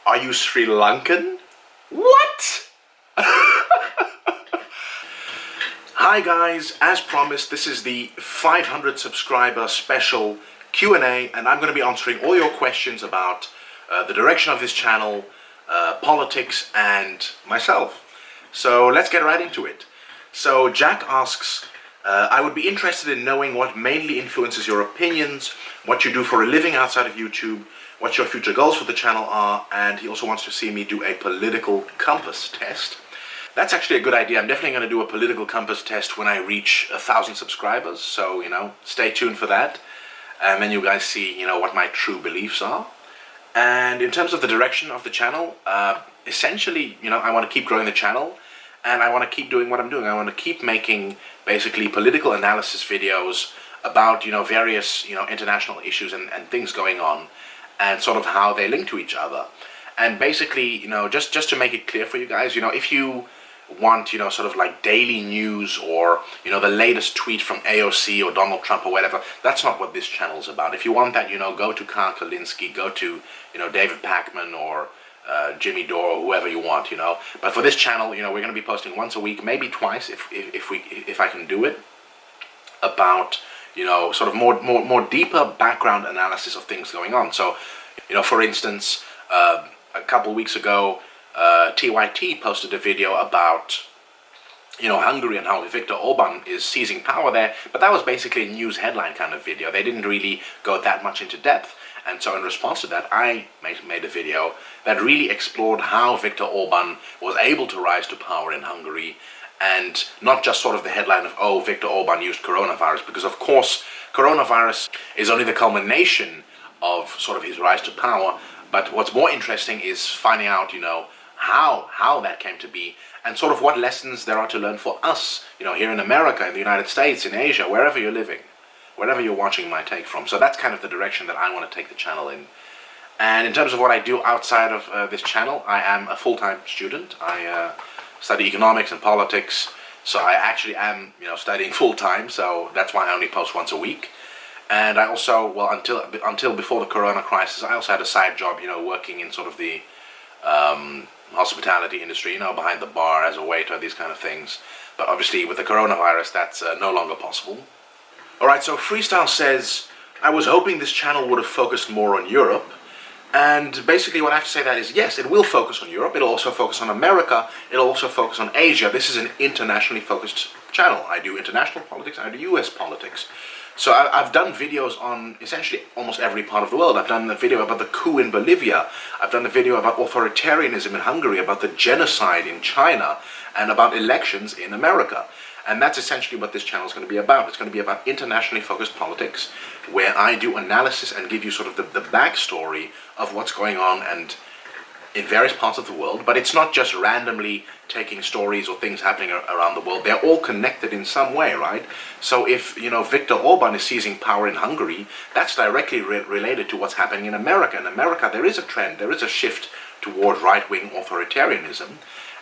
Are you Sri Lankan? What? Hi guys, as promised, this is the 500 subscriber special Q&A, and I'm going to be answering all your questions about the direction of this channel, politics, and myself. So let's get right into it. So Jack asks, I would be interested in knowing what mainly influences your opinions, what you do for a living outside of YouTube, what your future goals for the channel are, and he also wants to see me do a political compass test. That's actually a good idea. I'm definitely going to do a political compass test when I reach 1,000 subscribers, so, stay tuned for that. And then you guys see, what my true beliefs are. And in terms of the direction of the channel, essentially, I want to keep growing the channel, and I want to keep doing what I'm doing. I want to keep making, basically, political analysis videos about, various, international issues and things going on, and sort of how they link to each other. And basically, just to make it clear for you guys, if you want, sort of like daily news or, the latest tweet from AOC or Donald Trump or whatever, that's not what this channel is about. If you want that, go to Kyle Kalinske, go to, David Pakman or Jimmy Dore or whoever you want, But for this channel, we're going to be posting once a week, maybe twice if I can do it, about, sort of more deeper background analysis of things going on. So, for instance, a couple of weeks ago, TYT posted a video about, Hungary and how Viktor Orban is seizing power there, but that was basically a news headline kind of video. They didn't really go that much into depth, and so in response to that, I made a video that really explored how Viktor Orban was able to rise to power in Hungary, and not just sort of the headline of, oh, Viktor Orban used coronavirus, because of course coronavirus is only the culmination of sort of his rise to power, but what's more interesting is finding out, how that came to be, and sort of what lessons there are to learn for us, here in America, in the United States, in Asia, wherever you're living, wherever you're watching my take from. So that's kind of the direction that I want to take the channel in. And in terms of what I do outside of this channel, I am a full-time student. I study economics and politics, so I actually am, studying full-time, so that's why I only post once a week. And I also, well, until before the corona crisis, I also had a side job, working in sort of the hospitality industry, behind the bar as a waiter, these kind of things. But obviously with the coronavirus, that's no longer possible. Alright, so Freestyle says, I was hoping this channel would have focused more on Europe. And basically what I have to say that is, yes, it will focus on Europe, it'll also focus on America, it'll also focus on Asia. This is an internationally focused channel. I do international politics, I do US politics. So I've done videos on essentially almost every part of the world. I've done a video about the coup in Bolivia, I've done a video about authoritarianism in Hungary, about the genocide in China, and about elections in America. And that's essentially what this channel is going to be about. It's going to be about internationally focused politics, where I do analysis and give you sort of the backstory of what's going on and in various parts of the world. But it's not just randomly taking stories or things happening around the world. They're all connected in some way, right? So if, Viktor Orban is seizing power in Hungary, that's directly related to what's happening in America. In America, there is a trend, there is a shift toward right-wing authoritarianism.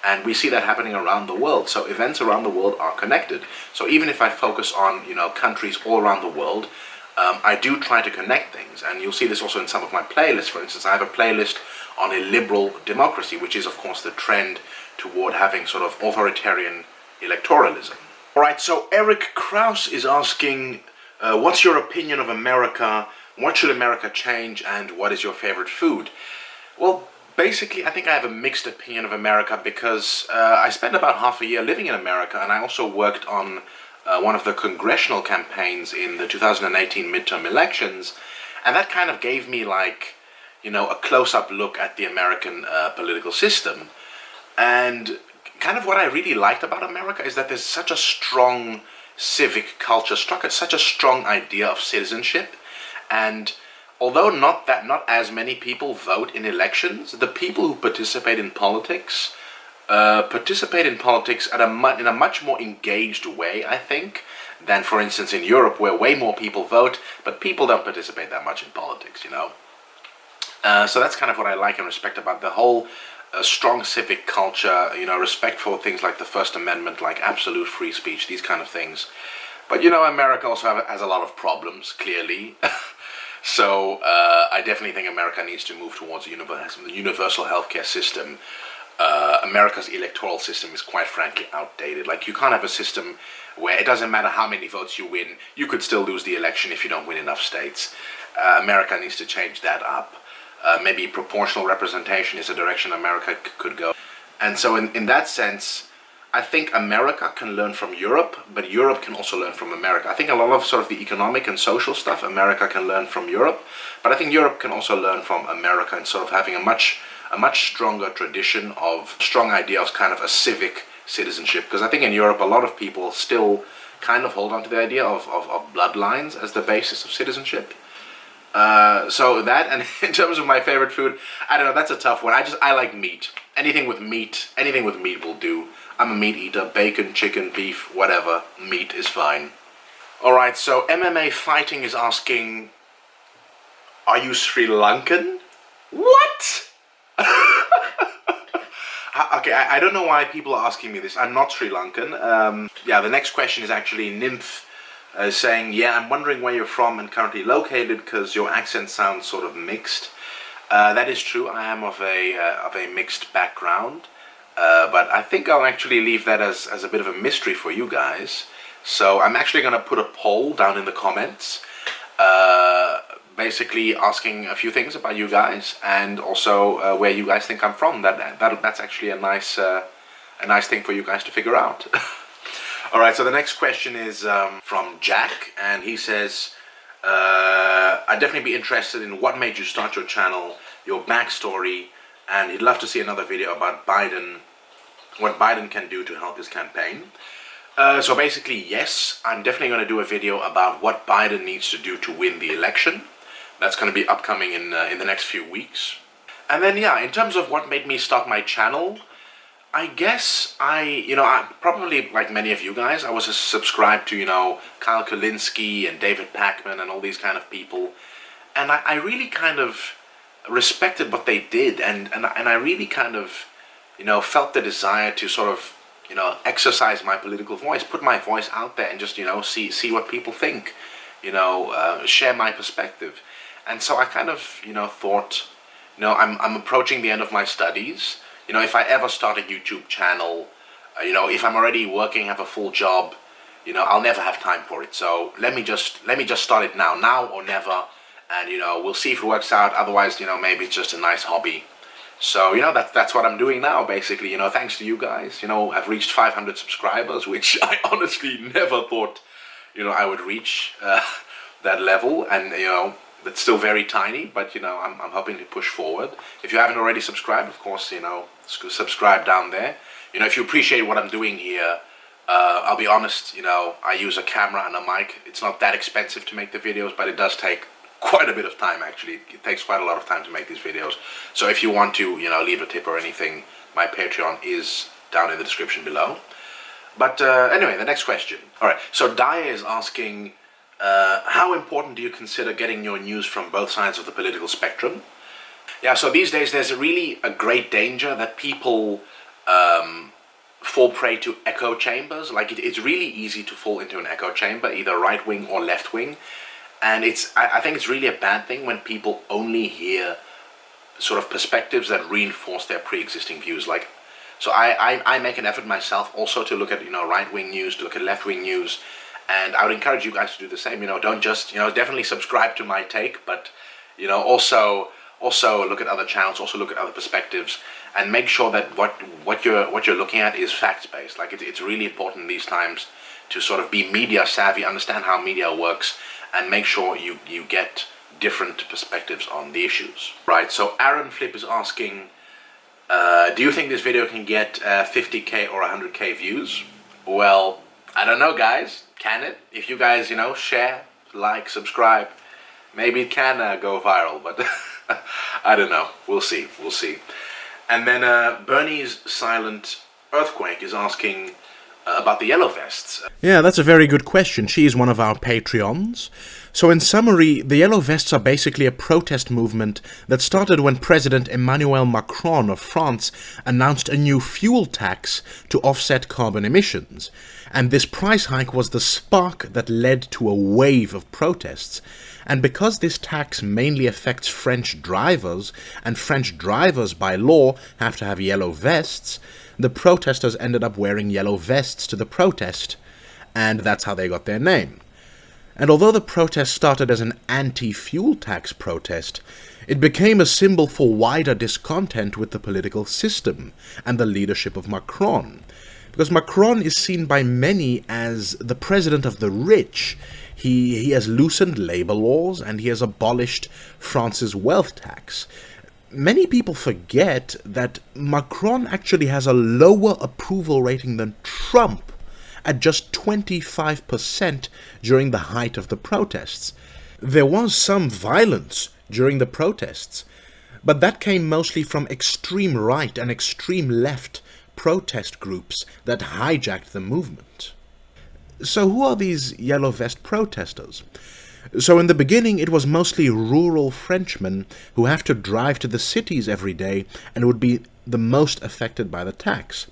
And we see that happening around the world. So events around the world are connected. So even if I focus on, countries all around the world, I do try to connect things. And you'll see this also in some of my playlists. For instance, I have a playlist on a liberal democracy, which is, of course, the trend toward having sort of authoritarian electoralism. Alright, so Eric Kraus is asking, what's your opinion of America? What should America change? And what is your favorite food? Well, basically, I think I have a mixed opinion of America because I spent about half a year living in America, and I also worked on one of the congressional campaigns in the 2018 midterm elections, and that kind of gave me like, a close-up look at the American political system. And kind of what I really liked about America is that there's such a strong civic culture, such a strong idea of citizenship, and although not as many people vote in elections, the people who participate in politics in a much more engaged way, I think, than, for instance, in Europe, where way more people vote, but people don't participate that much in politics, So that's kind of what I like and respect about the whole strong civic culture, respect for things like the First Amendment, like absolute free speech, these kind of things. But, America also has a lot of problems, clearly. So I definitely think America needs to move towards a universal healthcare system. America's electoral system is quite frankly outdated. Like, you can't have a system where it doesn't matter how many votes you win, you could still lose the election if you don't win enough states. America needs to change that up. Maybe proportional representation is a direction America could go. And so in that sense, I think America can learn from Europe, but Europe can also learn from America. I think a lot of sort of the economic and social stuff America can learn from Europe, but I think Europe can also learn from America and sort of having a much stronger tradition of, strong idea of kind of a civic citizenship. Because I think in Europe a lot of people still kind of hold on to the idea of bloodlines as the basis of citizenship. So that, and in terms of my favorite food, I don't know, that's a tough one. I like meat. Anything with meat will do. I'm a meat eater. Bacon, chicken, beef, whatever. Meat is fine. Alright, so MMA Fighting is asking, are you Sri Lankan? What? Okay, I don't know why people are asking me this. I'm not Sri Lankan. Yeah, the next question is actually Nymph saying, yeah, I'm wondering where you're from and currently located because your accent sounds sort of mixed. That is true. I am of a mixed background. But I think I'll actually leave that as a bit of a mystery for you guys. So I'm actually going to put a poll down in the comments, basically asking a few things about you guys and also where you guys think I'm from. That's actually a nice thing for you guys to figure out. All right. So the next question is from Jack, and he says, I'd definitely be interested in what made you start your channel, your backstory. And he'd love to see another video about Biden, what Biden can do to help his campaign. So basically, yes, I'm definitely going to do a video about what Biden needs to do to win the election. That's going to be upcoming in the next few weeks. And then, yeah, in terms of what made me start my channel, I guess I probably, like many of you guys, I was subscribed to, Kyle Kulinski and David Pakman and all these kind of people. And I really kind of respected what they did, and I really kind of felt the desire to sort of exercise my political voice, put my voice out there, and just see what people think, share my perspective. And so I kind of thought, I'm approaching the end of my studies. If I ever start a YouTube channel, if I'm already working, have a full job, I'll never have time for it. So let me just start it now or never. And we'll see if it works out. Otherwise, maybe it's just a nice hobby. So that's what I'm doing now, basically. Thanks to you guys. I've reached 500 subscribers, which I honestly never thought I would reach that level. And it's still very tiny, but I'm hoping to push forward. If you haven't already subscribed, of course, subscribe down there. If you appreciate what I'm doing here, I'll be honest. I use a camera and a mic. It's not that expensive to make the videos, but it does take quite a bit of time. Actually, it takes quite a lot of time to make these videos. So if you want to leave a tip or anything, my Patreon is down in the description below. But anyway, the next question. Alright, so Daya is asking, how important do you consider getting your news from both sides of the political spectrum? Yeah, so these days there's really a great danger that people fall prey to echo chambers. Like it's really easy to fall into an echo chamber, either right wing or left wing. And I think it's really a bad thing when people only hear sort of perspectives that reinforce their pre-existing views. Like, so I make an effort myself also to look at right-wing news, to look at left-wing news, and I would encourage you guys to do the same. Don't just definitely subscribe to my take, but also look at other channels, also look at other perspectives, and make sure that what you're looking at is facts-based. Like it's really important these times to sort of be media savvy, understand how media works, and make sure you get different perspectives on the issues. Right, so Aaron Flip is asking, do you think this video can get 50k or 100k views? Well, I don't know, guys. Can it? If you guys, share, like, subscribe, maybe it can go viral, but I don't know. We'll see. And then Bernie's Silent Earthquake is asking, about the Yellow Vests. Yeah, that's a very good question. She is one of our Patreons. So in summary, the Yellow Vests are basically a protest movement that started when President Emmanuel Macron of France announced a new fuel tax to offset carbon emissions. And this price hike was the spark that led to a wave of protests. And because this tax mainly affects French drivers, and French drivers by law have to have yellow vests, the protesters ended up wearing yellow vests to the protest, and that's how they got their name. And although the protest started as an anti-fuel tax protest, it became a symbol for wider discontent with the political system and the leadership of Macron. Because Macron is seen by many as the president of the rich. He has loosened labor laws and he has abolished France's wealth tax. Many people forget that Macron actually has a lower approval rating than Trump, at just 25% during the height of the protests. There was some violence during the protests, but that came mostly from extreme right and extreme left protest groups that hijacked the movement. So who are these yellow vest protesters? So in the beginning it was mostly rural Frenchmen who have to drive to the cities every day and would be the most affected by the tax.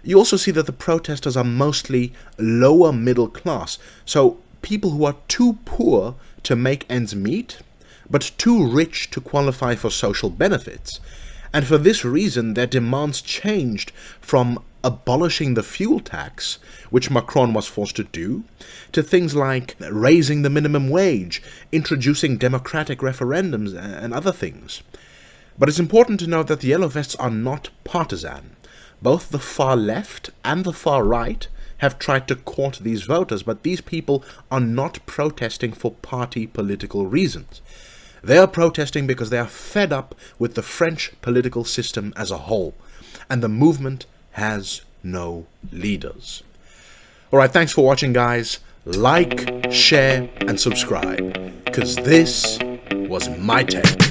You also see that the protesters are mostly lower middle class, so people who are too poor to make ends meet, but too rich to qualify for social benefits. And for this reason, their demands changed from abolishing the fuel tax, which Macron was forced to do, to things like raising the minimum wage, introducing democratic referendums, and other things. But it's important to note that the Yellow Vests are not partisan. Both the far left and the far right have tried to court these voters, but these people are not protesting for party political reasons. They are protesting because they are fed up with the French political system as a whole, and the movement has no leaders. Alright, thanks for watching, guys. Like, share, and subscribe, because this was my take.